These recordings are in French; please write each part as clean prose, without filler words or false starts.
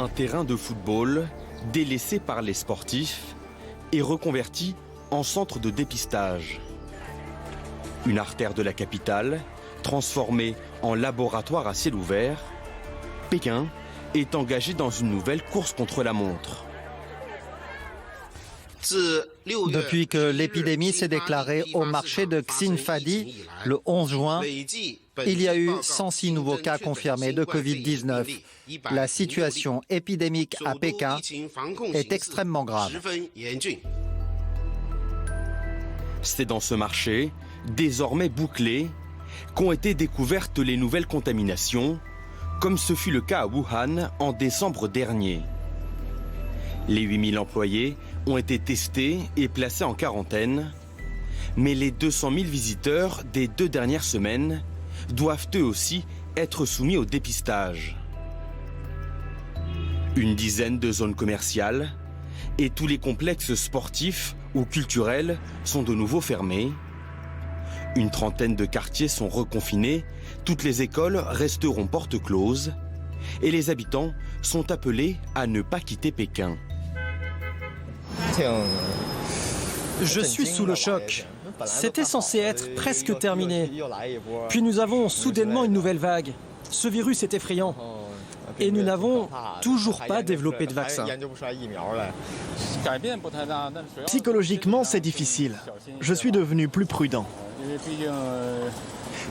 un terrain de football délaissé par les sportifs et reconverti en centre de dépistage. Une artère de la capitale, transformée en laboratoire à ciel ouvert, Pékin est engagé dans une nouvelle course contre la montre. Depuis que l'épidémie s'est déclarée au marché de Xinfadi le 11 juin, il y a eu 106 nouveaux cas confirmés de Covid-19. La situation épidémique à Pékin est extrêmement grave. C'est dans ce marché, désormais bouclé, qu'ont été découvertes les nouvelles contaminations, comme ce fut le cas à Wuhan en décembre dernier. Les 8000 employés ont été testés et placés en quarantaine, mais les 200 000 visiteurs des 2 dernières semaines doivent eux aussi être soumis au dépistage. Une dizaine de zones commerciales et tous les complexes sportifs ou culturels sont de nouveau fermés. Une trentaine de quartiers sont reconfinés, toutes les écoles resteront portes closes et les habitants sont appelés à ne pas quitter Pékin. Je suis sous le choc. C'était censé être presque terminé. Puis nous avons soudainement une nouvelle vague. Ce virus est effrayant. Et nous n'avons toujours pas développé de vaccin. Psychologiquement, c'est difficile. Je suis devenu plus prudent.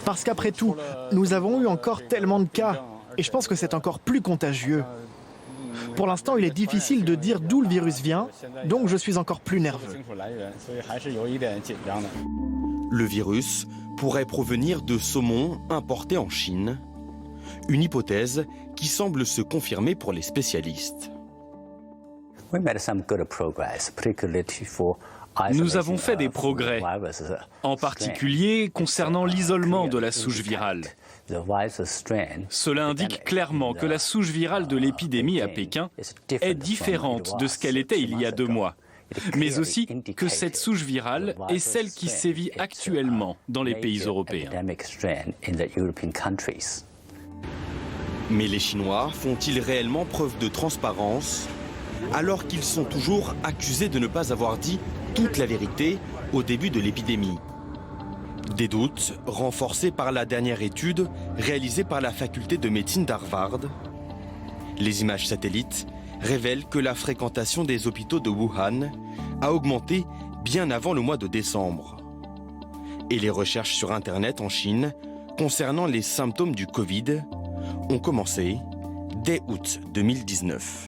Parce qu'après tout, nous avons eu encore tellement de cas. Et je pense que c'est encore plus contagieux. Pour l'instant, il est difficile de dire d'où le virus vient, donc je suis encore plus nerveux. Le virus pourrait provenir de saumon importé en Chine, une hypothèse qui semble se confirmer pour les spécialistes. Nous avons fait des progrès, en particulier concernant l'isolement de la souche virale. Cela indique clairement que la souche virale de l'épidémie à Pékin est différente de ce qu'elle était il y a 2 mois, mais aussi que cette souche virale est celle qui sévit actuellement dans les pays européens. Mais les Chinois font-ils réellement preuve de transparence alors qu'ils sont toujours accusés de ne pas avoir dit toute la vérité au début de l'épidémie? Des doutes renforcés par la dernière étude réalisée par la faculté de médecine d'Harvard. Les images satellites révèlent que la fréquentation des hôpitaux de Wuhan a augmenté bien avant le mois de décembre. Et les recherches sur Internet en Chine concernant les symptômes du Covid ont commencé dès août 2019.